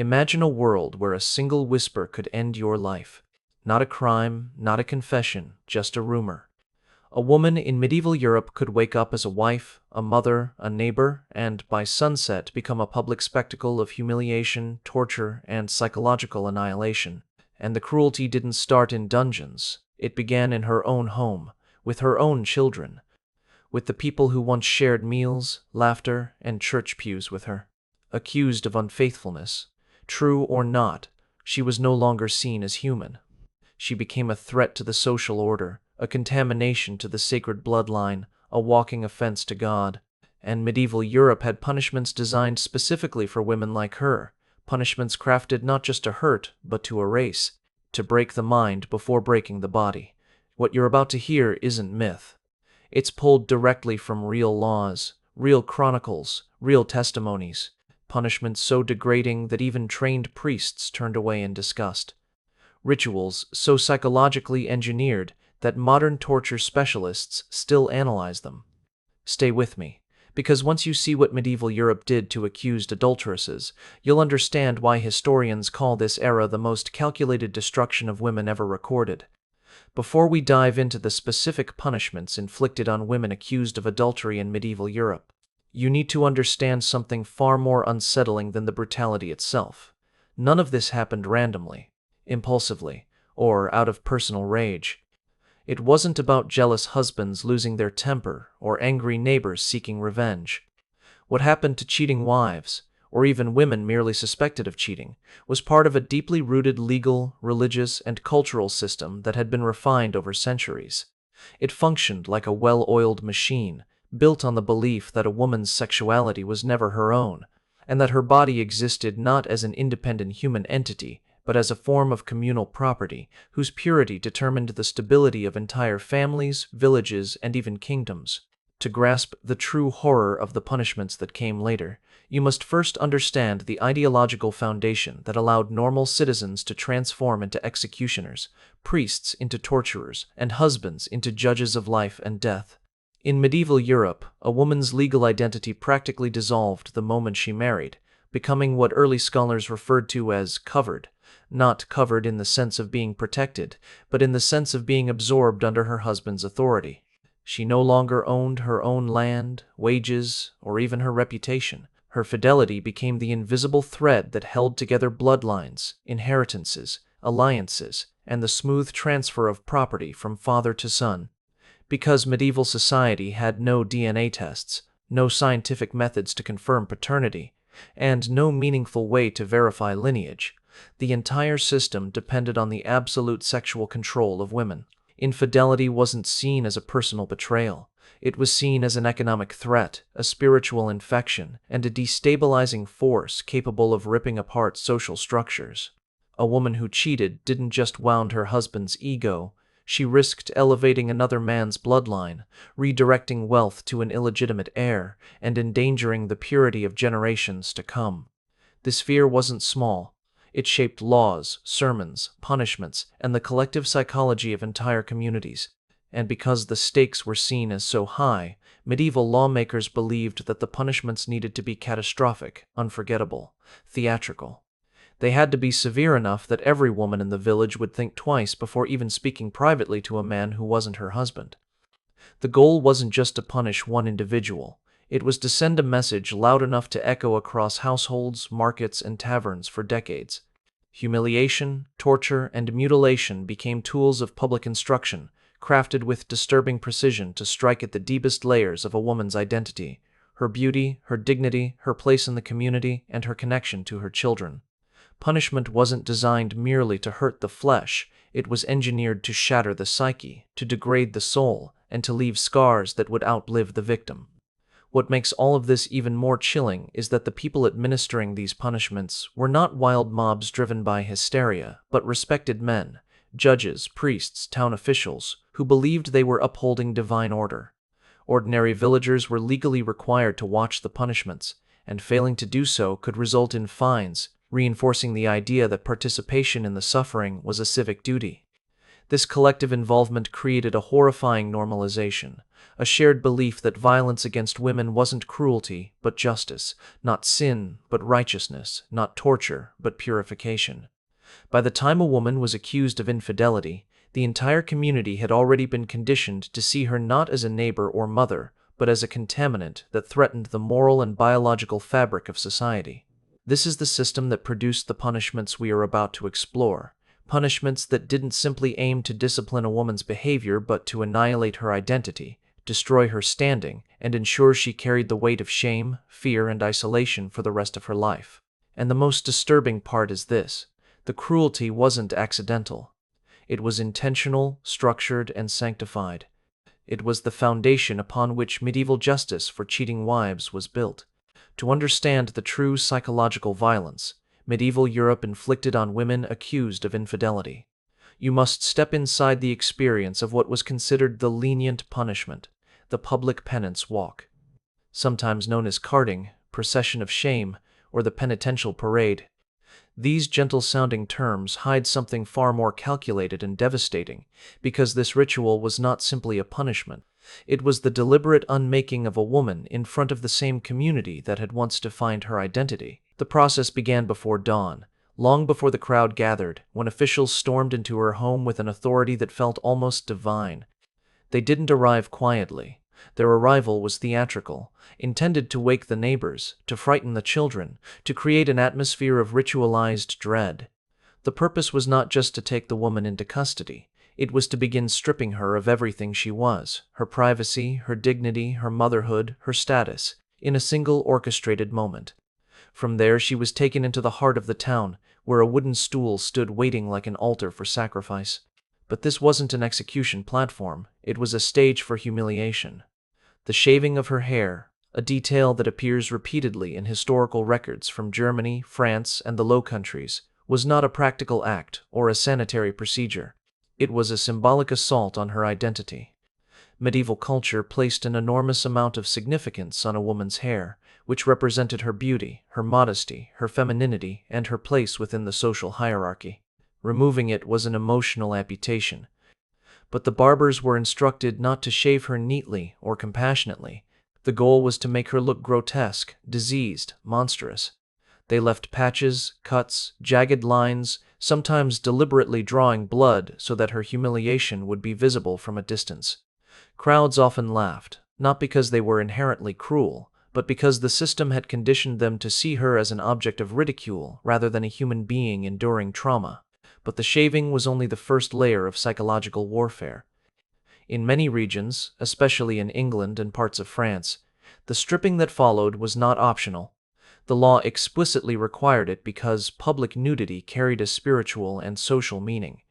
Imagine a world where a single whisper could end your life. Not a crime, not a confession, just a rumor. A woman in medieval Europe could wake up as a wife, a mother, a neighbor, and by sunset become a public spectacle of humiliation, torture, and psychological annihilation. And the cruelty didn't start in dungeons. It began in her own home, with her own children, with the people who once shared meals, laughter, and church pews with her. Accused of unfaithfulness, true or not, she was no longer seen as human. She became a threat to the social order, a contamination to the sacred bloodline, a walking offense to God. And medieval Europe had punishments designed specifically for women like her, punishments crafted not just to hurt, but to erase, to break the mind before breaking the body. What you're about to hear isn't myth. It's pulled directly from real laws, real chronicles, real testimonies, punishments so degrading that even trained priests turned away in disgust. Rituals so psychologically engineered that modern torture specialists still analyze them. Stay with me, because once you see what medieval Europe did to accused adulteresses, you'll understand why historians call this era the most calculated destruction of women ever recorded. Before we dive into the specific punishments inflicted on women accused of adultery in medieval Europe, you need to understand something far more unsettling than the brutality itself. None of this happened randomly, impulsively, or out of personal rage. It wasn't about jealous husbands losing their temper or angry neighbors seeking revenge. What happened to cheating wives, or even women merely suspected of cheating, was part of a deeply rooted legal, religious, and cultural system that had been refined over centuries. It functioned like a well-oiled machine, built on the belief that a woman's sexuality was never her own, and that her body existed not as an independent human entity, but as a form of communal property, whose purity determined the stability of entire families, villages, and even kingdoms. To grasp the true horror of the punishments that came later, you must first understand the ideological foundation that allowed normal citizens to transform into executioners, priests into torturers, and husbands into judges of life and death. In medieval Europe, a woman's legal identity practically dissolved the moment she married, becoming what early scholars referred to as covered, not covered in the sense of being protected, but in the sense of being absorbed under her husband's authority. She no longer owned her own land, wages, or even her reputation. Her fidelity became the invisible thread that held together bloodlines, inheritances, alliances, and the smooth transfer of property from father to son. Because medieval society had no DNA tests, no scientific methods to confirm paternity, and no meaningful way to verify lineage, the entire system depended on the absolute sexual control of women. Infidelity wasn't seen as a personal betrayal. It was seen as an economic threat, a spiritual infection, and a destabilizing force capable of ripping apart social structures. A woman who cheated didn't just wound her husband's ego, she risked elevating another man's bloodline, redirecting wealth to an illegitimate heir, and endangering the purity of generations to come. This fear wasn't small. It shaped laws, sermons, punishments, and the collective psychology of entire communities. And because the stakes were seen as so high, medieval lawmakers believed that the punishments needed to be catastrophic, unforgettable, theatrical. They had to be severe enough that every woman in the village would think twice before even speaking privately to a man who wasn't her husband. The goal wasn't just to punish one individual. It was to send a message loud enough to echo across households, markets, and taverns for decades. Humiliation, torture, and mutilation became tools of public instruction, crafted with disturbing precision to strike at the deepest layers of a woman's identity, her beauty, her dignity, her place in the community, and her connection to her children. Punishment wasn't designed merely to hurt the flesh, it was engineered to shatter the psyche, to degrade the soul, and to leave scars that would outlive the victim. What makes all of this even more chilling is that the people administering these punishments were not wild mobs driven by hysteria, but respected men, judges, priests, town officials, who believed they were upholding divine order. Ordinary villagers were legally required to watch the punishments, and failing to do so could result in fines, reinforcing the idea that participation in the suffering was a civic duty. This collective involvement created a horrifying normalization, a shared belief that violence against women wasn't cruelty, but justice, not sin, but righteousness, not torture, but purification. By the time a woman was accused of infidelity, the entire community had already been conditioned to see her not as a neighbor or mother, but as a contaminant that threatened the moral and biological fabric of society. This is the system that produced the punishments we are about to explore. Punishments that didn't simply aim to discipline a woman's behavior but to annihilate her identity, destroy her standing, and ensure she carried the weight of shame, fear, and isolation for the rest of her life. And the most disturbing part is this: the cruelty wasn't accidental. It was intentional, structured, and sanctified. It was the foundation upon which medieval justice for cheating wives was built. To understand the true psychological violence medieval Europe inflicted on women accused of infidelity, you must step inside the experience of what was considered the lenient punishment, the public penance walk. Sometimes known as carting, procession of shame, or the penitential parade, these gentle-sounding terms hide something far more calculated and devastating, because this ritual was not simply a punishment. It was the deliberate unmaking of a woman in front of the same community that had once defined her identity. The process began before dawn, long before the crowd gathered, when officials stormed into her home with an authority that felt almost divine. They didn't arrive quietly. Their arrival was theatrical, intended to wake the neighbors, to frighten the children, to create an atmosphere of ritualized dread. The purpose was not just to take the woman into custody. It was to begin stripping her of everything she was, her privacy, her dignity, her motherhood, her status, in a single orchestrated moment. From there she was taken into the heart of the town, where a wooden stool stood waiting like an altar for sacrifice. But this wasn't an execution platform, it was a stage for humiliation. The shaving of her hair, a detail that appears repeatedly in historical records from Germany, France, and the Low Countries, was not a practical act or a sanitary procedure. It was a symbolic assault on her identity. Medieval culture placed an enormous amount of significance on a woman's hair, which represented her beauty, her modesty, her femininity, and her place within the social hierarchy. Removing it was an emotional amputation. But the barbers were instructed not to shave her neatly or compassionately. The goal was to make her look grotesque, diseased, monstrous. They left patches, cuts, jagged lines, sometimes deliberately drawing blood so that her humiliation would be visible from a distance. Crowds often laughed, not because they were inherently cruel, but because the system had conditioned them to see her as an object of ridicule rather than a human being enduring trauma. But the shaving was only the first layer of psychological warfare. In many regions, especially in England and parts of France, the stripping that followed was not optional. The law explicitly required it because public nudity carried a spiritual and social meaning.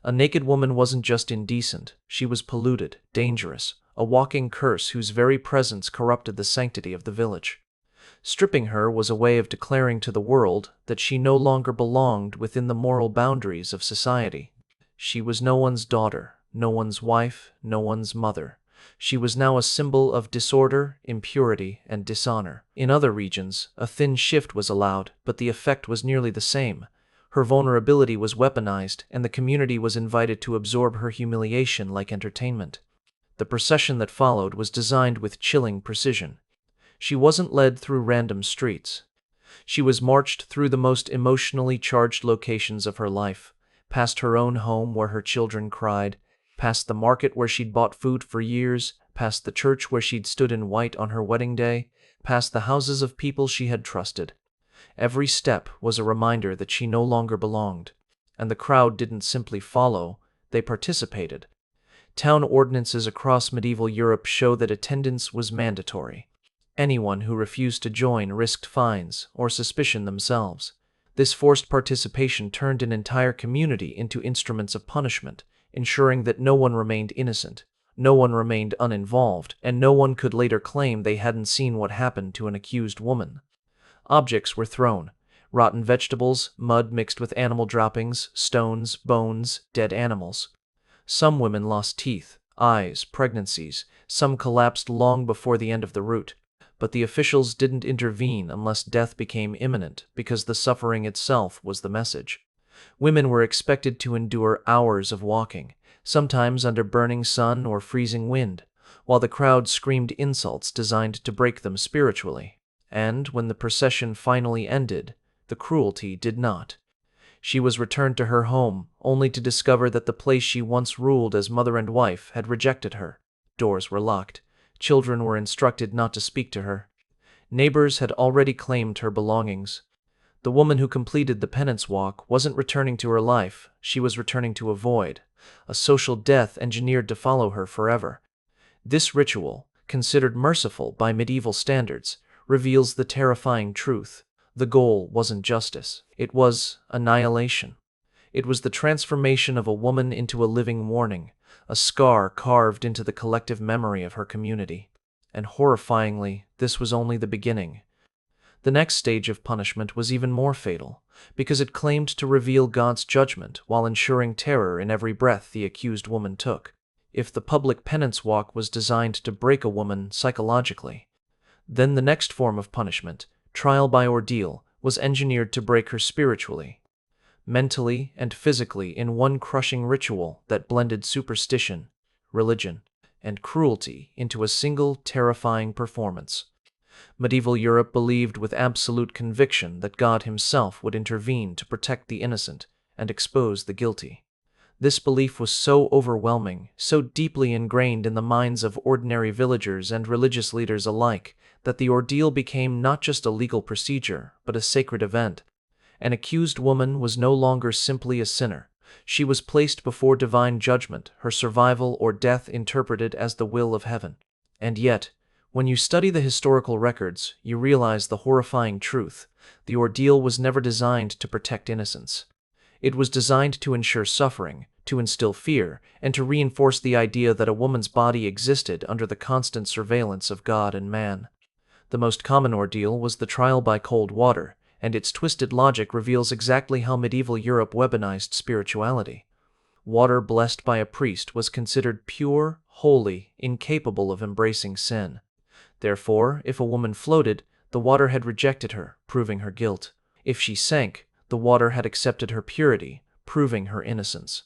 A naked woman wasn't just indecent, she was polluted, dangerous, a walking curse whose very presence corrupted the sanctity of the village. Stripping her was a way of declaring to the world that she no longer belonged within the moral boundaries of society. She was no one's daughter, no one's wife, no one's mother. She was now a symbol of disorder, impurity, and dishonor. In other regions, a thin shift was allowed, but the effect was nearly the same. Her vulnerability was weaponized, and the community was invited to absorb her humiliation like entertainment. The procession that followed was designed with chilling precision. She wasn't led through random streets. She was marched through the most emotionally charged locations of her life, past her own home where her children cried, past the market where she'd bought food for years, past the church where she'd stood in white on her wedding day, past the houses of people she had trusted. Every step was a reminder that she no longer belonged, and the crowd didn't simply follow, they participated. Town ordinances across medieval Europe show that attendance was mandatory. Anyone who refused to join risked fines or suspicion themselves. This forced participation turned an entire community into instruments of punishment, ensuring that no one remained innocent, no one remained uninvolved, and no one could later claim they hadn't seen what happened to an accused woman. Objects were thrown: rotten vegetables, mud mixed with animal droppings, stones, bones, dead animals. Some women lost teeth, eyes, pregnancies, some collapsed long before the end of the route. But the officials didn't intervene unless death became imminent, because the suffering itself was the message. Women were expected to endure hours of walking, sometimes under burning sun or freezing wind, while the crowd screamed insults designed to break them spiritually. And when the procession finally ended, the cruelty did not. She was returned to her home, only to discover that the place she once ruled as mother and wife had rejected her. Doors were locked. Children were instructed not to speak to her. Neighbors had already claimed her belongings. The woman who completed the penance walk wasn't returning to her life, she was returning to a void, a social death engineered to follow her forever. This ritual, considered merciful by medieval standards, reveals the terrifying truth. The goal wasn't justice, it was annihilation. It was the transformation of a woman into a living warning, a scar carved into the collective memory of her community. And horrifyingly, this was only the beginning. The next stage of punishment was even more fatal, because it claimed to reveal God's judgment while ensuring terror in every breath the accused woman took. If the public penance walk was designed to break a woman psychologically, then the next form of punishment, trial by ordeal, was engineered to break her spiritually, mentally, and physically in one crushing ritual that blended superstition, religion, and cruelty into a single terrifying performance. Medieval Europe believed with absolute conviction that God himself would intervene to protect the innocent and expose the guilty. This belief was so overwhelming, so deeply ingrained in the minds of ordinary villagers and religious leaders alike, that the ordeal became not just a legal procedure, but a sacred event. An accused woman was no longer simply a sinner. She was placed before divine judgment, her survival or death interpreted as the will of heaven. And yet, when you study the historical records, you realize the horrifying truth. The ordeal was never designed to protect innocence. It was designed to ensure suffering, to instill fear, and to reinforce the idea that a woman's body existed under the constant surveillance of God and man. The most common ordeal was the trial by cold water, and its twisted logic reveals exactly how medieval Europe weaponized spirituality. Water blessed by a priest was considered pure, holy, incapable of embracing sin. Therefore, if a woman floated, the water had rejected her, proving her guilt. If she sank, the water had accepted her purity, proving her innocence.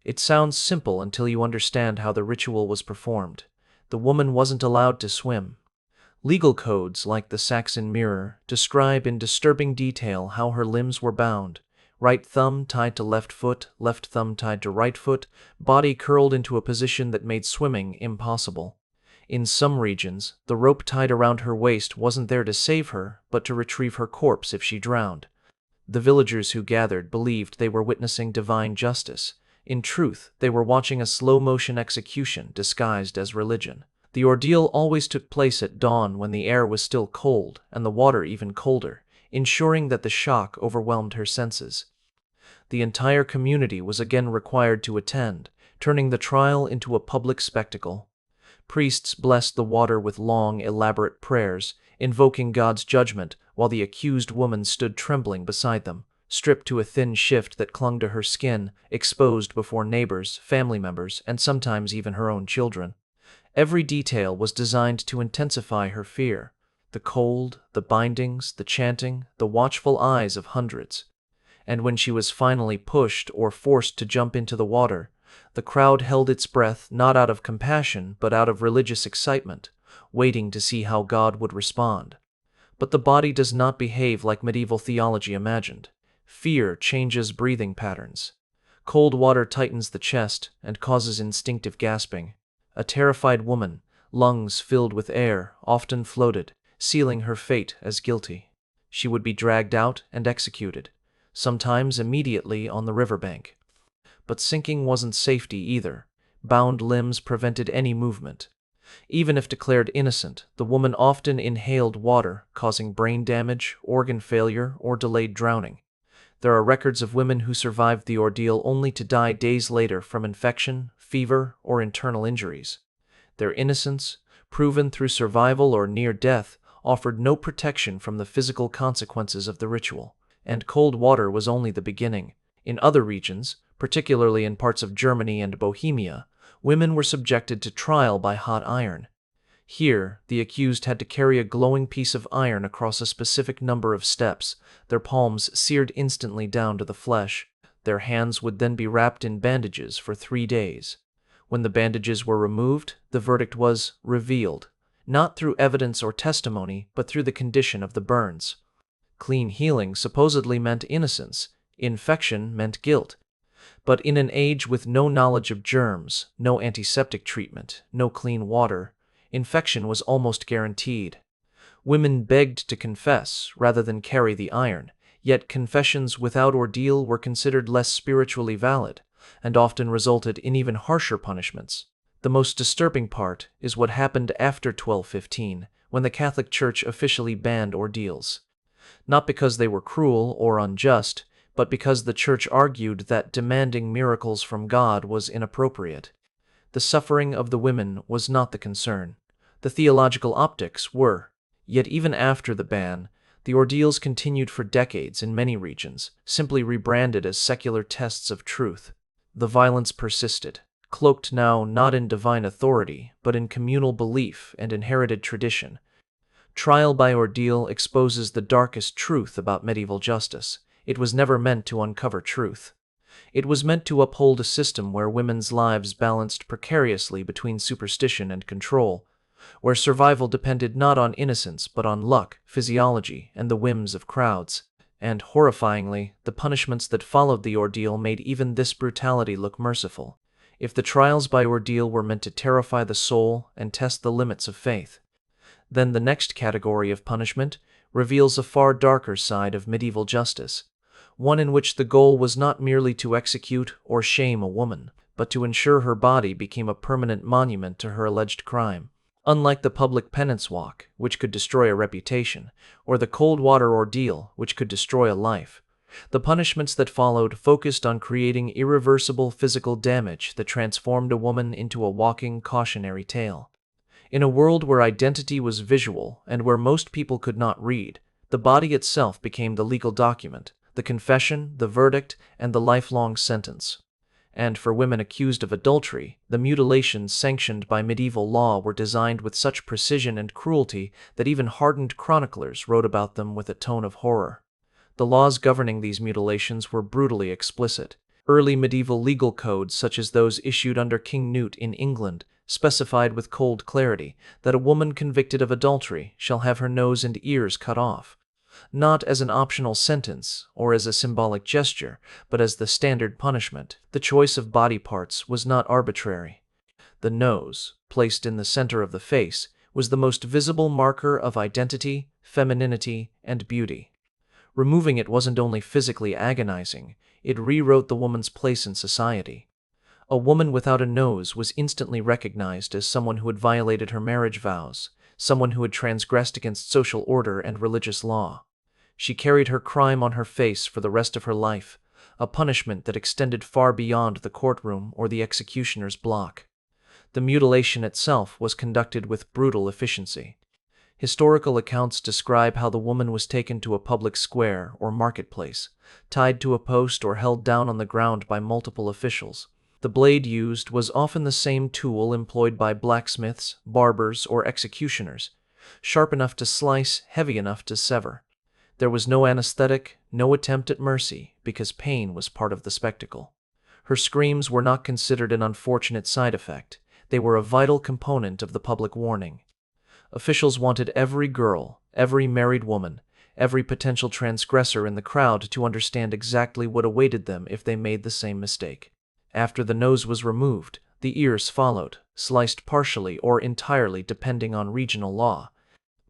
It sounds simple until you understand how the ritual was performed. The woman wasn't allowed to swim. Legal codes like the Saxon Mirror describe in disturbing detail how her limbs were bound: right thumb tied to left foot, left thumb tied to right foot, body curled into a position that made swimming impossible. In some regions, the rope tied around her waist wasn't there to save her, but to retrieve her corpse if she drowned. The villagers who gathered believed they were witnessing divine justice. In truth, they were watching a slow-motion execution disguised as religion. The ordeal always took place at dawn when the air was still cold and the water even colder, ensuring that the shock overwhelmed her senses. The entire community was again required to attend, turning the trial into a public spectacle. Priests blessed the water with long, elaborate prayers, invoking God's judgment, while the accused woman stood trembling beside them, stripped to a thin shift that clung to her skin, exposed before neighbors, family members, and sometimes even her own children. Every detail was designed to intensify her fear: the cold, the bindings, the chanting, the watchful eyes of hundreds. And when she was finally pushed or forced to jump into the water, the crowd held its breath not out of compassion but out of religious excitement, waiting to see how God would respond. But the body does not behave like medieval theology imagined. Fear changes breathing patterns. Cold water tightens the chest and causes instinctive gasping. A terrified woman, lungs filled with air, often floated, sealing her fate as guilty. She would be dragged out and executed, sometimes immediately on the riverbank. But sinking wasn't safety either. Bound limbs prevented any movement. Even if declared innocent, the woman often inhaled water, causing brain damage, organ failure, or delayed drowning. There are records of women who survived the ordeal only to die days later from infection, fever, or internal injuries. Their innocence, proven through survival or near death, offered no protection from the physical consequences of the ritual. And cold water was only the beginning. In other regions, particularly in parts of Germany and Bohemia, women were subjected to trial by hot iron. Here, the accused had to carry a glowing piece of iron across a specific number of steps, their palms seared instantly down to the flesh. Their hands would then be wrapped in bandages for 3 days. When the bandages were removed, the verdict was revealed, not through evidence or testimony, but through the condition of the burns. Clean healing supposedly meant innocence, infection meant guilt. But in an age with no knowledge of germs, no antiseptic treatment, no clean water, infection was almost guaranteed. Women begged to confess rather than carry the iron, yet confessions without ordeal were considered less spiritually valid, and often resulted in even harsher punishments. The most disturbing part is what happened after 1215, when the Catholic Church officially banned ordeals. Not because they were cruel or unjust, but because the Church argued that demanding miracles from God was inappropriate. The suffering of the women was not the concern. The theological optics were. Yet even after the ban, the ordeals continued for decades in many regions, simply rebranded as secular tests of truth. The violence persisted, cloaked now not in divine authority, but in communal belief and inherited tradition. Trial by ordeal exposes the darkest truth about medieval justice. It was never meant to uncover truth. It was meant to uphold a system where women's lives balanced precariously between superstition and control, where survival depended not on innocence but on luck, physiology, and the whims of crowds. And, horrifyingly, the punishments that followed the ordeal made even this brutality look merciful. If the trials by ordeal were meant to terrify the soul and test the limits of faith, then the next category of punishment reveals a far darker side of medieval justice, one in which the goal was not merely to execute or shame a woman, but to ensure her body became a permanent monument to her alleged crime. Unlike the public penance walk, which could destroy a reputation, or the cold water ordeal, which could destroy a life, the punishments that followed focused on creating irreversible physical damage that transformed a woman into a walking cautionary tale. In a world where identity was visual and where most people could not read, the body itself became the legal document, the confession, the verdict, and the lifelong sentence. And for women accused of adultery, the mutilations sanctioned by medieval law were designed with such precision and cruelty that even hardened chroniclers wrote about them with a tone of horror. The laws governing these mutilations were brutally explicit. Early medieval legal codes, such as those issued under King Knut in England, specified with cold clarity that a woman convicted of adultery shall have her nose and ears cut off, not as an optional sentence or as a symbolic gesture, but as the standard punishment. The choice of body parts was not arbitrary. The nose, placed in the center of the face, was the most visible marker of identity, femininity, and beauty. Removing it wasn't only physically agonizing, it rewrote the woman's place in society. A woman without a nose was instantly recognized as someone who had violated her marriage vows, someone who had transgressed against social order and religious law. She carried her crime on her face for the rest of her life, a punishment that extended far beyond the courtroom or the executioner's block. The mutilation itself was conducted with brutal efficiency. Historical accounts describe how the woman was taken to a public square or marketplace, tied to a post or held down on the ground by multiple officials. The blade used was often the same tool employed by blacksmiths, barbers, or executioners, sharp enough to slice, heavy enough to sever. There was no anesthetic, no attempt at mercy, because pain was part of the spectacle. Her screams were not considered an unfortunate side effect. They were a vital component of the public warning. Officials wanted every girl, every married woman, every potential transgressor in the crowd to understand exactly what awaited them if they made the same mistake. After the nose was removed, the ears followed, sliced partially or entirely depending on regional law.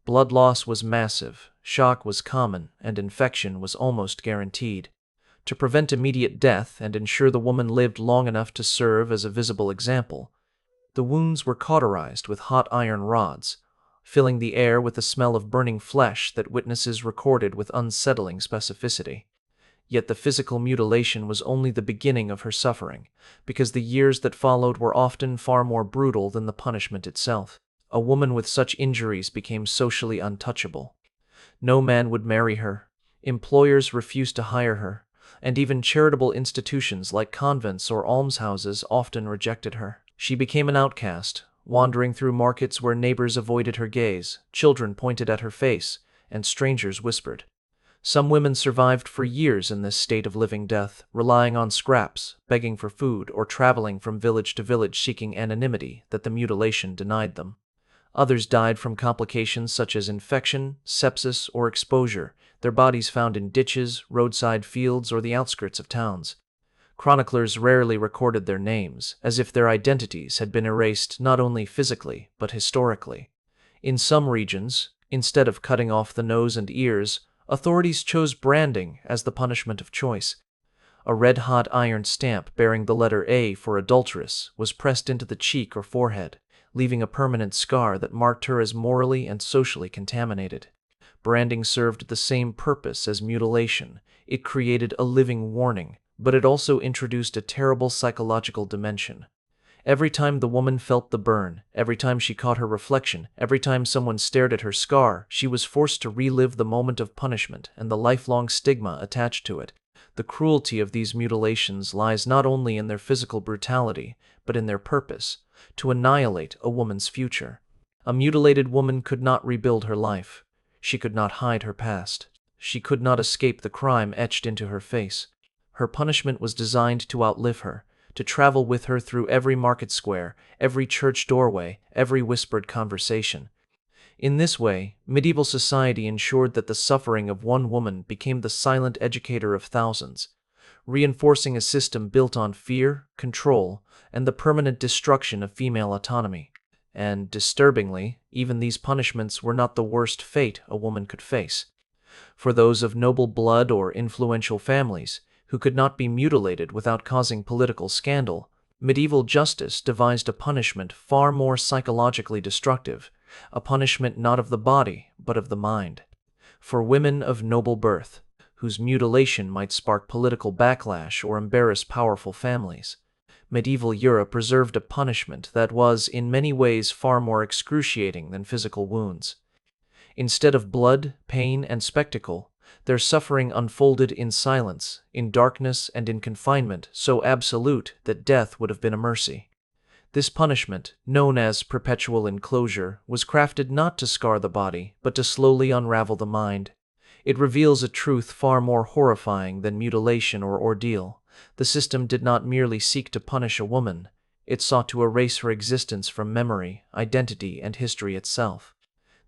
Blood loss was massive, shock was common, and infection was almost guaranteed. To prevent immediate death and ensure the woman lived long enough to serve as a visible example, the wounds were cauterized with hot iron rods, filling the air with the smell of burning flesh that witnesses recorded with unsettling specificity. Yet the physical mutilation was only the beginning of her suffering, because the years that followed were often far more brutal than the punishment itself. A woman with such injuries became socially untouchable. No man would marry her, employers refused to hire her, and even charitable institutions like convents or almshouses often rejected her. She became an outcast, wandering through markets where neighbors avoided her gaze, children pointed at her face, and strangers whispered. Some women survived for years in this state of living death, relying on scraps, begging for food, or traveling from village to village seeking anonymity that the mutilation denied them. Others died from complications such as infection, sepsis, or exposure, their bodies found in ditches, roadside fields, or the outskirts of towns. Chroniclers rarely recorded their names, as if their identities had been erased not only physically, but historically. In some regions, instead of cutting off the nose and ears, authorities chose branding as the punishment of choice. A red-hot iron stamp bearing the letter A for adulteress was pressed into the cheek or forehead, leaving a permanent scar that marked her as morally and socially contaminated. Branding served the same purpose as mutilation. It created a living warning, but it also introduced a terrible psychological dimension. Every time the woman felt the burn, every time she caught her reflection, every time someone stared at her scar, she was forced to relive the moment of punishment and the lifelong stigma attached to it. The cruelty of these mutilations lies not only in their physical brutality, but in their purpose, to annihilate a woman's future. A mutilated woman could not rebuild her life. She could not hide her past. She could not escape the crime etched into her face. Her punishment was designed to outlive her, to travel with her through every market square, every church doorway, every whispered conversation. In this way, medieval society ensured that the suffering of one woman became the silent educator of thousands, reinforcing a system built on fear, control, and the permanent destruction of female autonomy. And, disturbingly, even these punishments were not the worst fate a woman could face. For those of noble blood or influential families, who could not be mutilated without causing political scandal, medieval justice devised a punishment far more psychologically destructive, a punishment not of the body, but of the mind. For women of noble birth, whose mutilation might spark political backlash or embarrass powerful families, medieval Europe reserved a punishment that was, in many ways, far more excruciating than physical wounds. Instead of blood, pain, and spectacle, their suffering unfolded in silence, in darkness, and in confinement so absolute that death would have been a mercy. This punishment, known as perpetual enclosure, was crafted not to scar the body, but to slowly unravel the mind. It reveals a truth far more horrifying than mutilation or ordeal. The system did not merely seek to punish a woman, it sought to erase her existence from memory, identity, and history itself.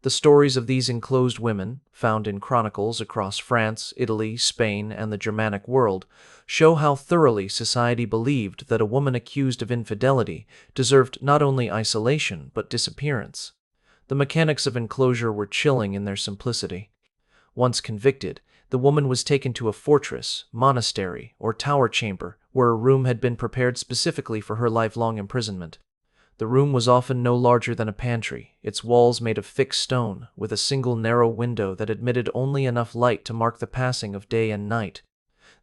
The stories of these enclosed women, found in chronicles across France, Italy, Spain, and the Germanic world, show how thoroughly society believed that a woman accused of infidelity deserved not only isolation but disappearance. The mechanics of enclosure were chilling in their simplicity. Once convicted, the woman was taken to a fortress, monastery, or tower chamber, where a room had been prepared specifically for her lifelong imprisonment. The room was often no larger than a pantry, its walls made of thick stone, with a single narrow window that admitted only enough light to mark the passing of day and night.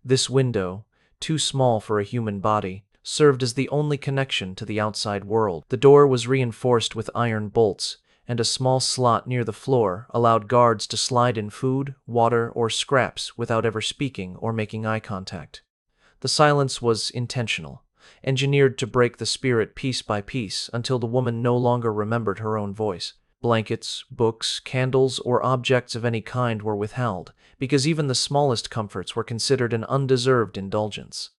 This window, too small for a human body, served as the only connection to the outside world. The door was reinforced with iron bolts, and a small slot near the floor allowed guards to slide in food, water, or scraps without ever speaking or making eye contact. The silence was intentional, engineered to break the spirit piece by piece until the woman no longer remembered her own voice. Blankets, books, candles, or objects of any kind were withheld, because even the smallest comforts were considered an undeserved indulgence.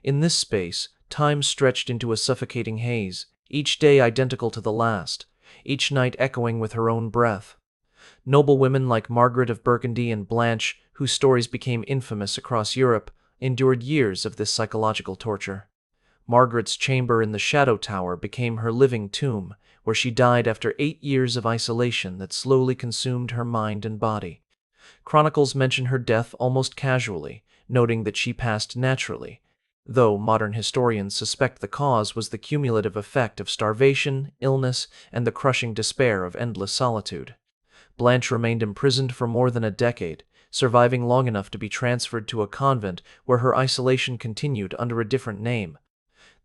In this space, time stretched into a suffocating haze, each day identical to the last, each night echoing with her own breath. Noble women like Margaret of Burgundy and Blanche, whose stories became infamous across Europe, endured years of this psychological torture. Margaret's chamber in the Shadow Tower became her living tomb, where she died after 8 years of isolation that slowly consumed her mind and body. Chronicles mention her death almost casually, noting that she passed naturally, though modern historians suspect the cause was the cumulative effect of starvation, illness, and the crushing despair of endless solitude. Blanche remained imprisoned for more than a decade, surviving long enough to be transferred to a convent where her isolation continued under a different name.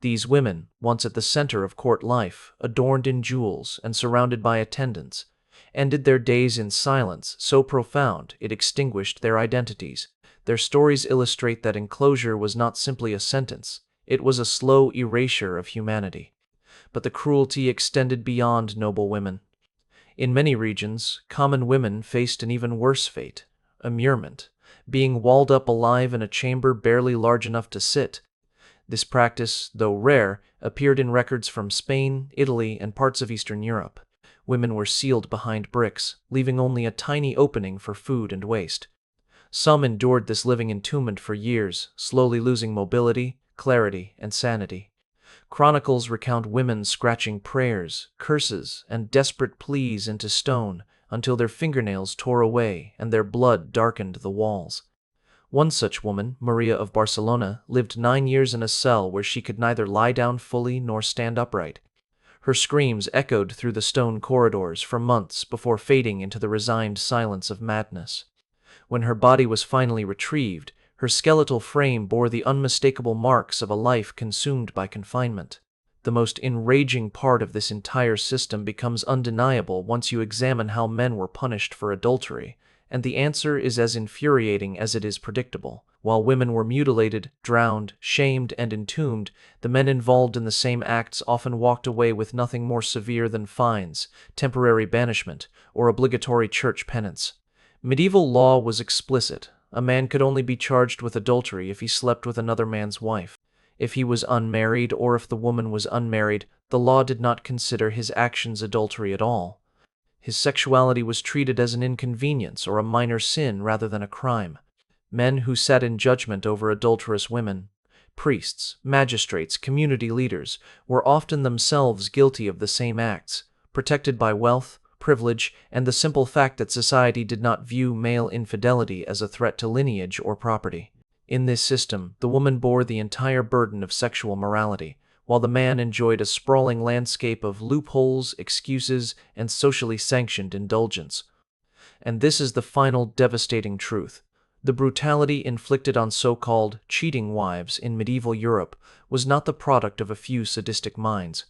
These women, once at the center of court life, adorned in jewels and surrounded by attendants, ended their days in silence so profound it extinguished their identities. Their stories illustrate that enclosure was not simply a sentence, it was a slow erasure of humanity. But the cruelty extended beyond noble women. In many regions, common women faced an even worse fate, immurement, being walled up alive in a chamber barely large enough to sit. This practice, though rare, appeared in records from Spain, Italy, and parts of Eastern Europe. Women were sealed behind bricks, leaving only a tiny opening for food and waste. Some endured this living entombment for years, slowly losing mobility, clarity, and sanity. Chronicles recount women scratching prayers, curses, and desperate pleas into stone until their fingernails tore away and their blood darkened the walls. One such woman, Maria of Barcelona, lived 9 years in a cell where she could neither lie down fully nor stand upright. Her screams echoed through the stone corridors for months before fading into the resigned silence of madness. When her body was finally retrieved, her skeletal frame bore the unmistakable marks of a life consumed by confinement. The most enraging part of this entire system becomes undeniable once you examine how men were punished for adultery, and the answer is as infuriating as it is predictable. While women were mutilated, drowned, shamed, and entombed, the men involved in the same acts often walked away with nothing more severe than fines, temporary banishment, or obligatory church penance. Medieval law was explicit. A man could only be charged with adultery if he slept with another man's wife. If he was unmarried or if the woman was unmarried, the law did not consider his actions adultery at all. His sexuality was treated as an inconvenience or a minor sin rather than a crime. Men who sat in judgment over adulterous women, priests, magistrates, community leaders, were often themselves guilty of the same acts, protected by wealth, privilege, and the simple fact that society did not view male infidelity as a threat to lineage or property. In this system, the woman bore the entire burden of sexual morality, while the man enjoyed a sprawling landscape of loopholes, excuses, and socially sanctioned indulgence. And this is the final devastating truth. The brutality inflicted on so-called cheating wives in medieval Europe was not the product of a few sadistic minds.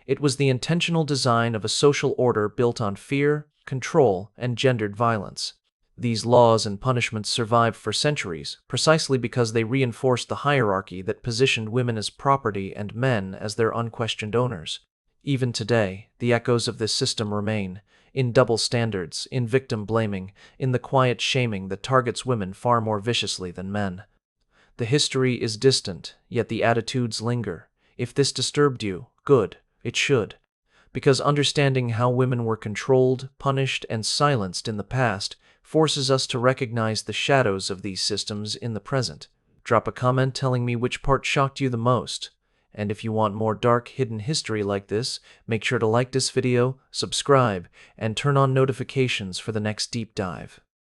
It was the intentional design of a social order built on fear, control, and gendered violence. These laws and punishments survived for centuries, precisely because they reinforced the hierarchy that positioned women as property and men as their unquestioned owners. Even today, the echoes of this system remain, in double standards, in victim blaming, in the quiet shaming that targets women far more viciously than men. The history is distant, yet the attitudes linger. If this disturbed you, good, it should. Because understanding how women were controlled, punished, and silenced in the past forces us to recognize the shadows of these systems in the present. Drop a comment telling me which part shocked you the most. And if you want more dark, hidden history like this, make sure to like this video, subscribe, and turn on notifications for the next deep dive.